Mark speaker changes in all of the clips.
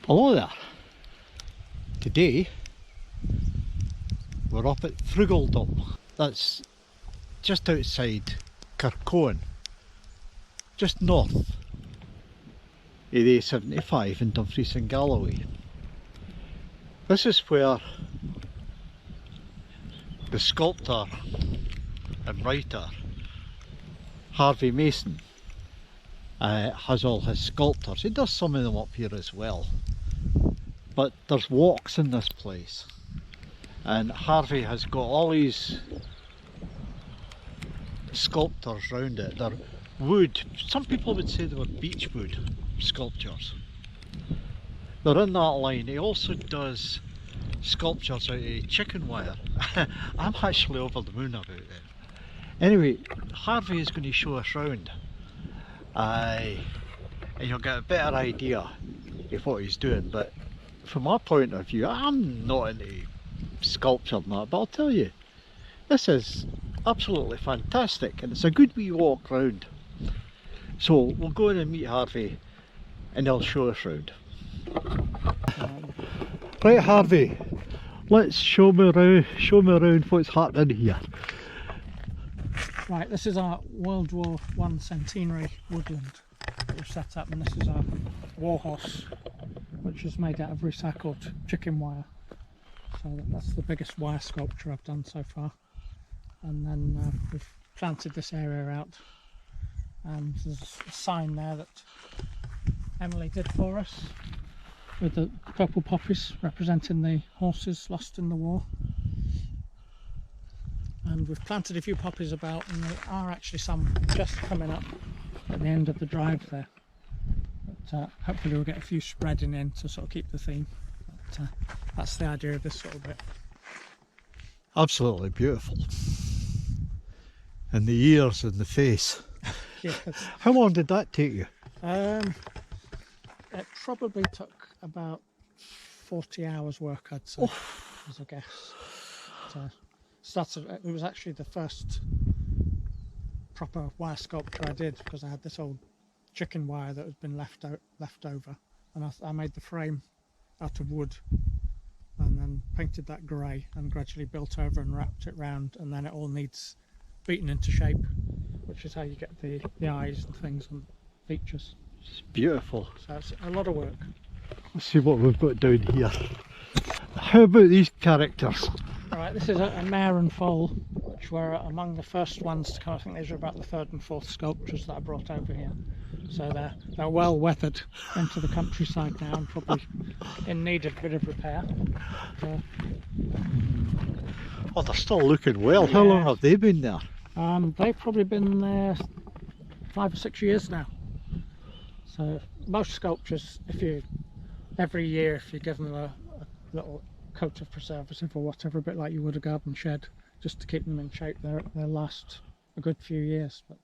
Speaker 1: Hello there. Today we're up at Frugaldom. That's just outside Kirkcoan, just north of the A75 in Dumfries and Galloway. This is where the sculptor and writer Harvey Mayson has all his sculptures. He does some of them up here as well. But there's walks in this place, and Harvey has got all these sculptures round it. They're wood. Some people would say they were beechwood sculptures. They're in that line. He also does sculptures out of chicken wire. I'm actually over the moon about that. Anyway, Harvey is going to show us round, and you'll get a better idea of what he's doing. But from my point of view, I'm not into sculpture and that, but I'll tell you, this is absolutely fantastic, and it's a good wee walk round. So we'll go in and meet Harvey and he'll show us round. Right, Harvey, let's show me around what's happening here.
Speaker 2: Right, this is our World War I centenary woodland that we've set up, and this is our warhorse, which is made out of recycled chicken wire. So that's the biggest wire sculpture I've done so far. And then we've planted this area out, and there's a sign there that Emily did for us with the purple poppies representing the horses lost in the war. And we've planted a few poppies about, and there are actually some just coming up at the end of the drive there. But hopefully we'll get a few spreading in to sort of keep the theme. But that's the idea of this sort of bit.
Speaker 1: Absolutely beautiful. And the ears and the face.
Speaker 2: Yes.
Speaker 1: How long did that take you?
Speaker 2: It probably took about 40 hours work, I'd say, as a guess. It was actually the first proper wire sculpture I did, because I had this old chicken wire that had been left over, and I made the frame out of wood and then painted that grey and gradually built over and wrapped it round, and then it all needs beaten into shape, which is how you get the eyes and things and features.
Speaker 1: It's beautiful.
Speaker 2: So it's a lot of work.
Speaker 1: Let's see what we've got down here. How about these characters?
Speaker 2: Right, this is a mare and foal, which were among the first ones to come. I think these are about the third and fourth sculptures that I brought over here. So they're well weathered into the countryside now, and probably in need of a bit of repair.
Speaker 1: Oh, they're still looking well. Yeah. How long have they been there?
Speaker 2: They've probably been there 5 or 6 years now. So most sculptures, every year if you give them a little coat of preservative or whatever, a bit like you would a garden shed, just to keep them in shape, they'll last a good few years. But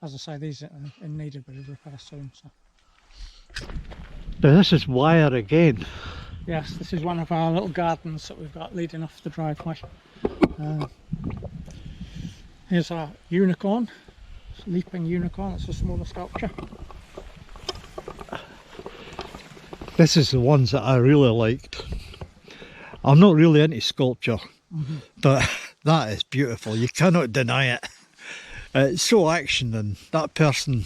Speaker 2: as I say, these are in need of a bit of repair soon. So.
Speaker 1: Now this is wire again.
Speaker 2: Yes, this is one of our little gardens that we've got leading off the driveway. Here's our unicorn, leaping unicorn. It's a smaller sculpture.
Speaker 1: This is the ones that I really liked. I'm not really into sculpture, but that is beautiful. You cannot deny it. It's so action, and that person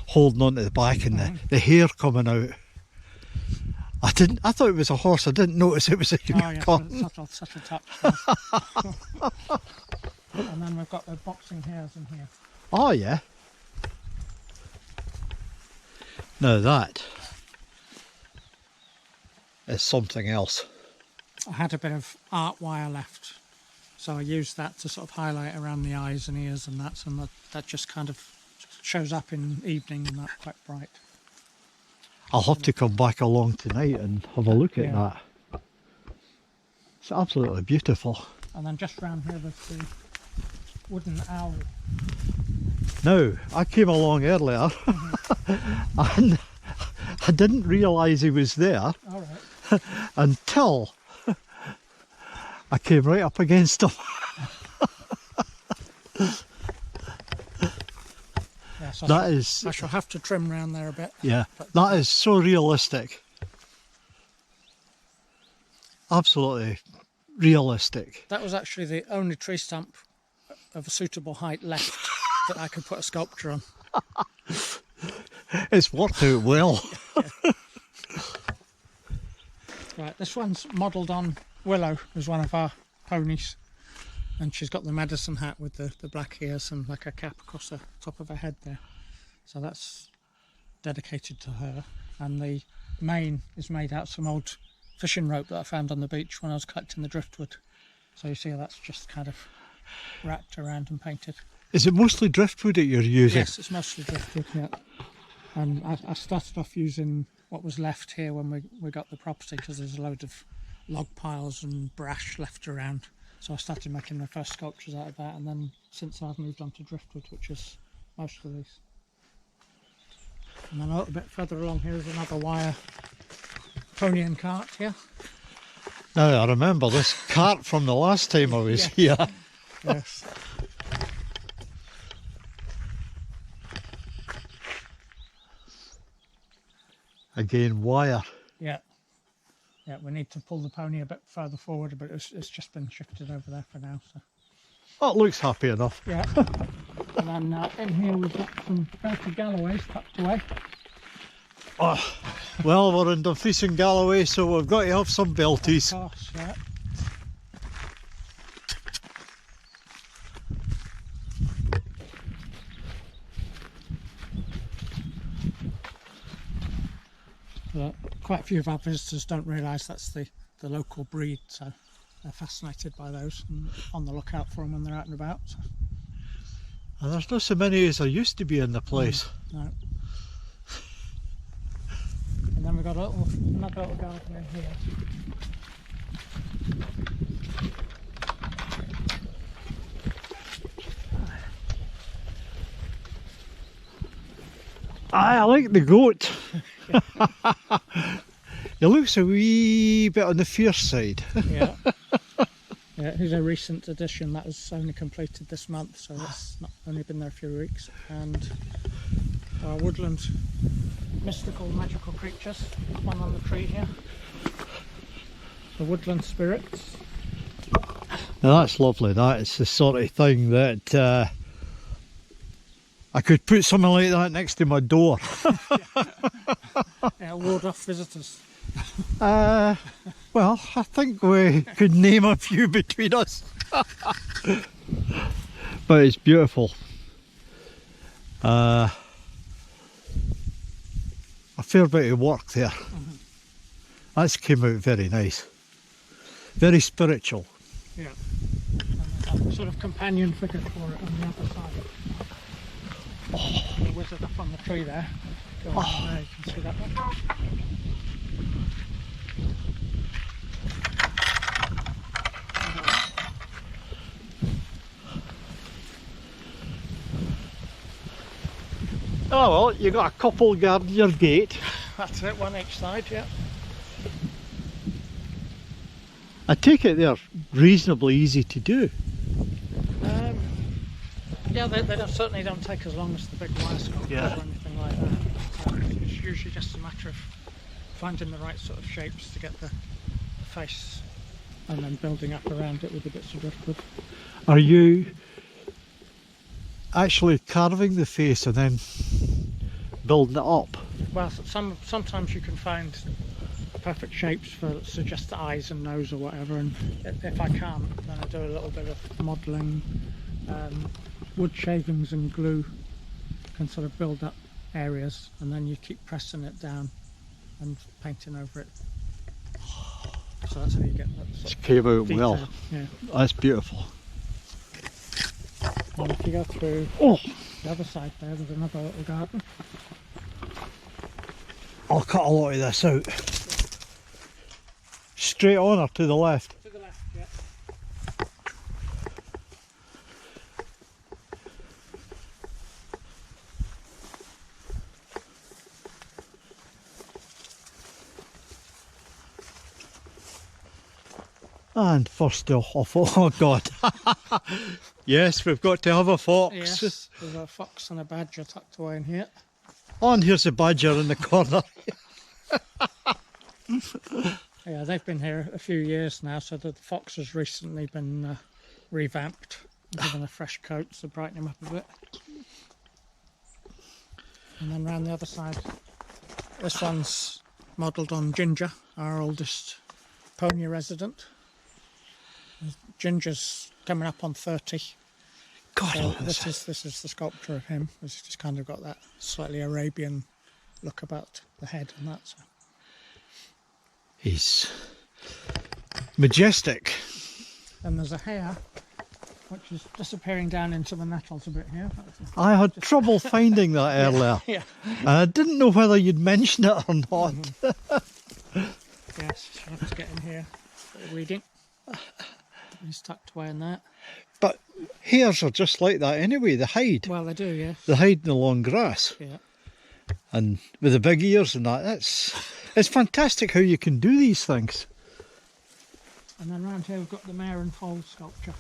Speaker 1: holding on to the back and the hair coming out. I thought it was a horse. I didn't notice it was a unicorn.
Speaker 2: Oh, yeah, such a touch. And then we've got the boxing hares in here.
Speaker 1: Oh yeah. Now that is something else.
Speaker 2: I had a bit of art wire left, so I used that to sort of highlight around the eyes and ears and that just kind of shows up in evening and that's quite bright.
Speaker 1: I'll have to come back along tonight and have a look at that. It's absolutely beautiful.
Speaker 2: And then just round here there's the wooden owl.
Speaker 1: Now, I came along earlier and I didn't realise he was there until I came right up against him.
Speaker 2: So I shall have to trim round there a bit.
Speaker 1: Yeah, that is so realistic. absolutely realistic.
Speaker 2: That was actually the only tree stump of a suitable height left that I could put a sculpture on.
Speaker 1: It's worked out well.
Speaker 2: Right, this one's modelled on Willow, who's one of our ponies, and she's got the medicine hat with the black ears and like a cap across the top of her head there. So that's dedicated to her. And the mane is made out of some old fishing rope that I found on the beach when I was collecting the driftwood. So you see that's just kind of wrapped around and painted.
Speaker 1: Is it mostly driftwood that you're using?
Speaker 2: Yes, it's mostly driftwood, yeah. And I started off using what was left here when we got the property, because there's a load of log piles and brash left around. So I started making my first sculptures out of that, and then since I've moved on to driftwood, which is most of these. And then a little bit further along here is another wire pony and cart here.
Speaker 1: Now I remember this cart from the last time I was here.
Speaker 2: Yes.
Speaker 1: Again, wire.
Speaker 2: Yeah. Yeah, we need to pull the pony a bit further forward, but it's just been shifted over there for now. So.
Speaker 1: That looks happy enough.
Speaker 2: Yeah. And then in here we've got some belted Galloways tucked away.
Speaker 1: Oh, well, we're in Dumfries and Galloway, so we've got to have some belties.
Speaker 2: Of course, yeah. Quite a few of our visitors don't realise that's the local breed, so they're fascinated by those and on the lookout for them when they're out and about. So.
Speaker 1: And there's not so many as there used to be in the place.
Speaker 2: No. And then we've got another little garden in here.
Speaker 1: I like the goat. He looks a wee bit on the fierce side.
Speaker 2: Yeah. Yeah, here's a recent addition that was only completed this month, so it's not only been there a few weeks. And our woodland mystical magical creatures, one on the tree here. The woodland spirits.
Speaker 1: Now that's lovely. That is the sort of thing that I could put something like that next to my door.
Speaker 2: Yeah, ward off visitors.
Speaker 1: Well, I think we could name a few between us. But it's beautiful. A fair bit of work there.
Speaker 2: Mm-hmm.
Speaker 1: That's came out very nice. Very spiritual.
Speaker 2: Yeah. And a sort of companion figure for it on the other side. Oh. The wizard up on the tree there. Go on there, you can see that one.
Speaker 1: Oh well, you got a couple guarding your gate.
Speaker 2: That's it, one each side, yeah.
Speaker 1: I take it they're reasonably easy to do.
Speaker 2: Yeah, they certainly don't take as long as the big wire sculptures or anything like that. So it's usually just a matter of finding the right sort of shapes to get the face and then building up around it with the bits of driftwood.
Speaker 1: Are you actually carving the face and then building it up?
Speaker 2: Well, sometimes you can find perfect shapes for suggest the eyes and nose or whatever, and if I can't, then I do a little bit of modelling. Wood shavings and glue can sort of build up areas, and then you keep pressing it down and painting over it. So that's how you get that sort of
Speaker 1: came out
Speaker 2: detail.
Speaker 1: well.
Speaker 2: Yeah.
Speaker 1: That's beautiful.
Speaker 2: And if you go through the other side there's another little garden.
Speaker 1: I'll cut a lot of this out. Straight on or to the left?
Speaker 2: To the left, yeah.
Speaker 1: And first off, oh god. Yes, we've got to have a fox.
Speaker 2: Yes, there's a fox and a badger tucked away in here.
Speaker 1: Oh, and here's a badger in the corner.
Speaker 2: Yeah, they've been here a few years now, so the fox has recently been revamped, given a fresh coat to brighten him up a bit. And then round the other side, this one's modelled on Ginger, our oldest pony resident. Ginger's coming up on 30.
Speaker 1: God,
Speaker 2: So
Speaker 1: look at this.
Speaker 2: this is the sculpture of him. He's just kind of got that slightly Arabian look about the head and that. So.
Speaker 1: He's majestic.
Speaker 2: And there's a hare which is disappearing down into the nettles a bit here.
Speaker 1: I had trouble finding that earlier.
Speaker 2: Yeah.
Speaker 1: And I didn't know whether you'd mention it or not.
Speaker 2: Yes, you have to get in here. Bit of weeding. He's tucked away in that.
Speaker 1: But hares are just like that anyway, they hide.
Speaker 2: Well, they do, yeah.
Speaker 1: They hide in the long grass.
Speaker 2: Yeah.
Speaker 1: And with the big ears and that, it's fantastic how you can do these things.
Speaker 2: And then round here we've got the mare and foal sculpture,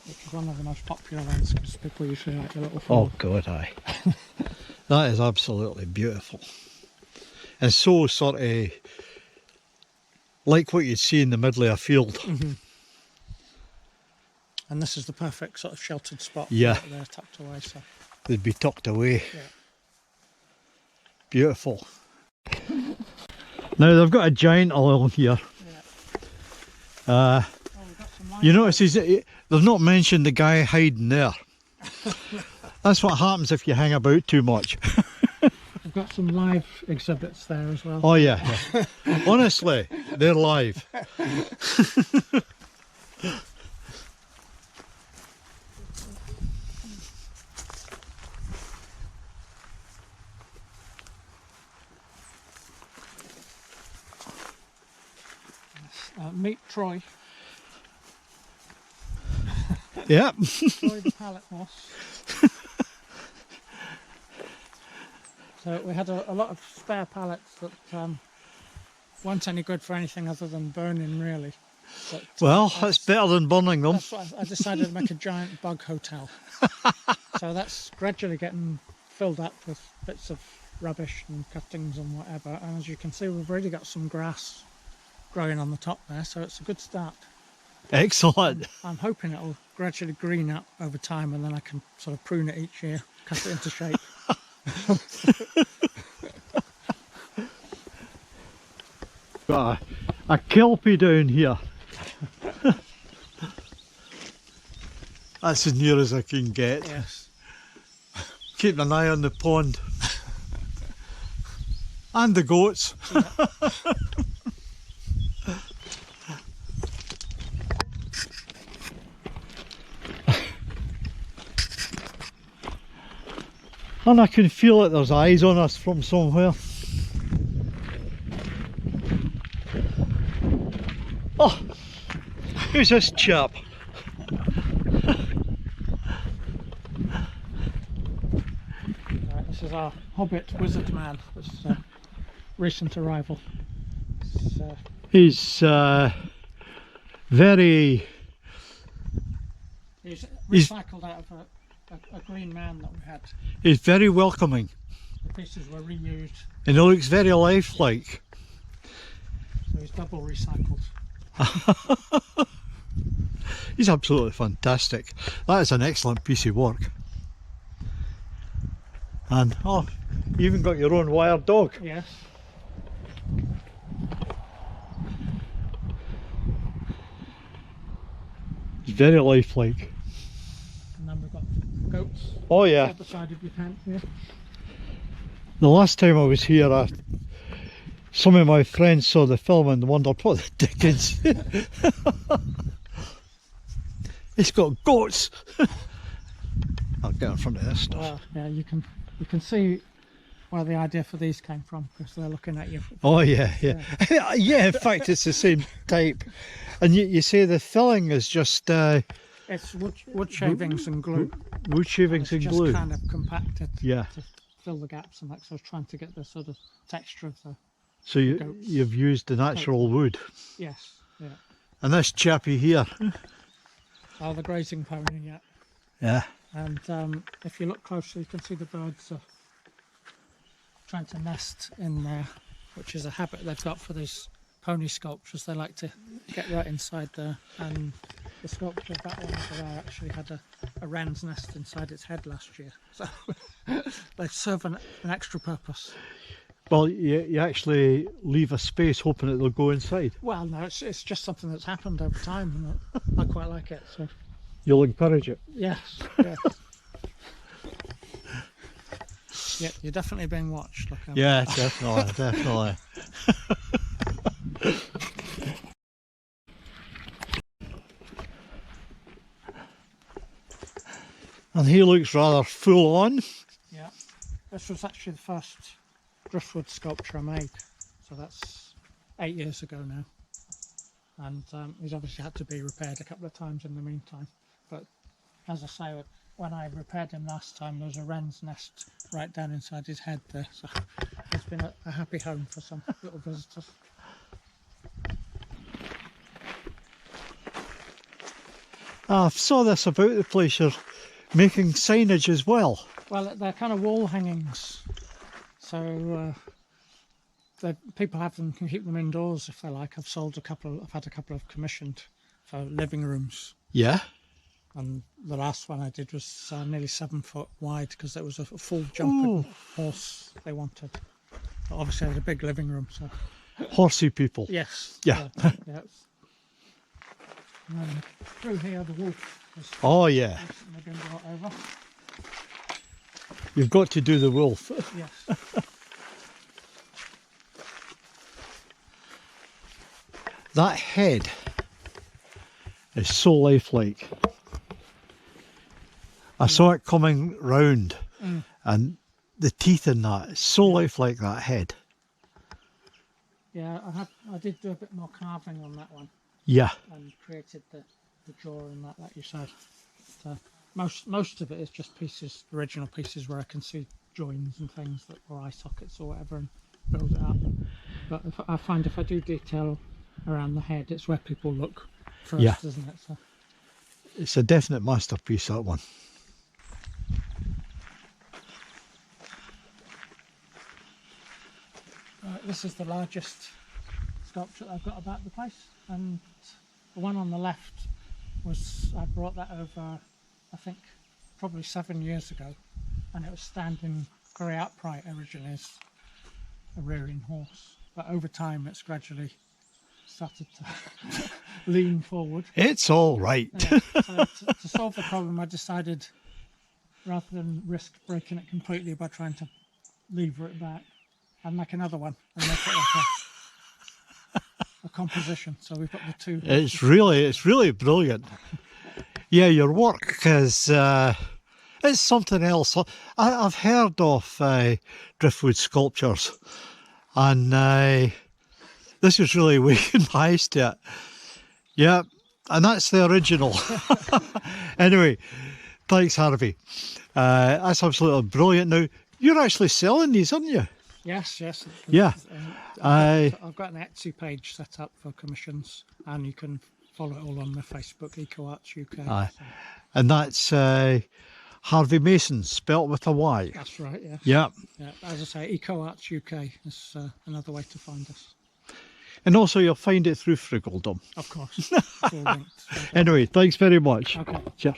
Speaker 2: which is one of the most popular ones because people usually like the little foal.
Speaker 1: Oh God, aye. That is absolutely beautiful. And so sort of like what you'd see in the middle of a field.
Speaker 2: Mm-hmm. And this is the perfect sort of sheltered spot.
Speaker 1: Yeah.
Speaker 2: They're tucked away, so.
Speaker 1: They'd be tucked away.
Speaker 2: Yeah.
Speaker 1: Beautiful. Now they've got a giant along here.
Speaker 2: Yeah. We've got some
Speaker 1: You notice they've not mentioned the guy hiding there. That's what happens if you hang about too much.
Speaker 2: We've got some live exhibits there as well.
Speaker 1: Oh yeah. Honestly, they're live.
Speaker 2: Meet Troy.
Speaker 1: Yeah.
Speaker 2: Troy the pallet horse. So we had a lot of spare pallets that weren't any good for anything other than burning, really. But,
Speaker 1: Well, that's better than burning them.
Speaker 2: that's why I decided to make a giant bug hotel. So that's gradually getting filled up with bits of rubbish and cuttings and whatever. And as you can see, we've already got some grass growing on the top there, so it's a good start.
Speaker 1: Excellent.
Speaker 2: I'm hoping it'll gradually green up over time, and then I can sort of prune it each year, cut it into shape.
Speaker 1: Got a kelpie down here. That's as near as I can get.
Speaker 2: Yes.
Speaker 1: Keep an eye on the pond. And the goats. And I can feel that there's eyes on us from somewhere. Oh, who's this chap?
Speaker 2: Right, this is our hobbit wizard man, this recent arrival.
Speaker 1: He's very...
Speaker 2: He's recycled out of a green man that we had.
Speaker 1: He's very welcoming.
Speaker 2: The pieces were reused,
Speaker 1: And he looks very lifelike.
Speaker 2: so he's double recycled.
Speaker 1: He's absolutely fantastic. That is an excellent piece of work. And oh, you even got your own wired dog.
Speaker 2: Yes.
Speaker 1: He's very lifelike.
Speaker 2: And then we've got goats.
Speaker 1: Oh yeah.
Speaker 2: Other side of your tent here.
Speaker 1: The last time I was here, some of my friends saw the film and wondered what the dickens. It's got goats. I'll get in front of this stuff.
Speaker 2: Well, yeah, you can see where the idea for these came from, because they're looking at you.
Speaker 1: Oh yeah, yeah. Yeah, in fact it's the same type. And you say the filling is just
Speaker 2: It's wood shavings and glue.
Speaker 1: wood shavings and
Speaker 2: It's
Speaker 1: glue.
Speaker 2: just kind of compacted
Speaker 1: Yeah.
Speaker 2: to fill the gaps, and like, so I was trying to get the sort of texture of the...
Speaker 1: So
Speaker 2: goats.
Speaker 1: you've used the natural wood.
Speaker 2: Yes, yeah.
Speaker 1: And this chappie here.
Speaker 2: Oh, the grazing pony, yeah.
Speaker 1: Yeah.
Speaker 2: And if you look closely, you can see the birds are trying to nest in there. which is a habit they've got for these pony sculptures. They like to get right inside there, and the sculpture of that one over there actually had a wren's nest inside its head last year, so they serve an extra purpose.
Speaker 1: Well, you actually leave a space hoping that they'll go inside.
Speaker 2: Well, no, it's just something that's happened over time, and I quite like it. So
Speaker 1: You'll encourage it.
Speaker 2: yes, yes. Yeah, you're definitely being watched. Look,
Speaker 1: Yeah, definitely, definitely. And he looks rather full on.
Speaker 2: Yeah, this was actually the first Driftwood sculpture I made, so that's 8 years ago now. And he's obviously had to be repaired a couple of times in the meantime. But as I say, when I repaired him last time, there was a wren's nest right down inside his head there, so it's been a happy home for some little visitors.
Speaker 1: I saw this about the place. You're making signage as well.
Speaker 2: Well, they're kind of wall hangings, so people have them, can keep them indoors if they like. I've had a couple of commissioned for living rooms.
Speaker 1: Yeah.
Speaker 2: And the last one I did was nearly 7 foot wide, because there was a full jumping horse they wanted. But obviously, I had a big living room, so.
Speaker 1: Horsey people.
Speaker 2: Yes.
Speaker 1: Yeah.
Speaker 2: Yeah. And then through here, the wolf has
Speaker 1: Oh yeah.
Speaker 2: recently been brought over.
Speaker 1: You've got to do the wolf.
Speaker 2: Yes.
Speaker 1: That head is so lifelike. I saw it coming round, and the teeth in that is so lifelike, that head.
Speaker 2: Yeah, I did do a bit more carving on that one,
Speaker 1: Yeah.
Speaker 2: and created the jaw and that, like you said. So most of it is just pieces, original pieces where I can see joins and things, or eye sockets or whatever, and build it up. But I find if I do detail around the head, it's where people look first,
Speaker 1: Yeah.
Speaker 2: isn't it? So.
Speaker 1: It's a definite masterpiece, that one.
Speaker 2: This is the largest sculpture that I've got about the place, and the one on the left I brought that over, I think probably 7 years ago, and it was standing very upright originally as a rearing horse, but over time it's gradually started to lean forward.
Speaker 1: It's all right.
Speaker 2: Yeah, so to solve the problem, I decided, rather than risk breaking it completely by trying to lever it back, I'd make another one and make it like a composition. So we've got the two.
Speaker 1: It's really brilliant. Yeah, your work is it's something else. I've heard of Driftwood sculptures, and this is really waking my eyes to it. Yeah, and that's the original. Anyway, thanks, Harvey. That's absolutely brilliant. Now, you're actually selling these, aren't you?
Speaker 2: Yes.
Speaker 1: Yeah.
Speaker 2: I've got an Etsy page set up for commissions, and you can follow it all on my Facebook, Eco Arts UK.
Speaker 1: Aye. And that's Harvey Mayson, spelt with a Y.
Speaker 2: That's right, yes.
Speaker 1: Yeah.
Speaker 2: Yeah. As I say, Eco Arts UK is another way to find us.
Speaker 1: And also you'll find it through Frugaldom.
Speaker 2: Of course. It's all linked.
Speaker 1: Anyway, thanks very much.
Speaker 2: Okay.
Speaker 1: Cheers.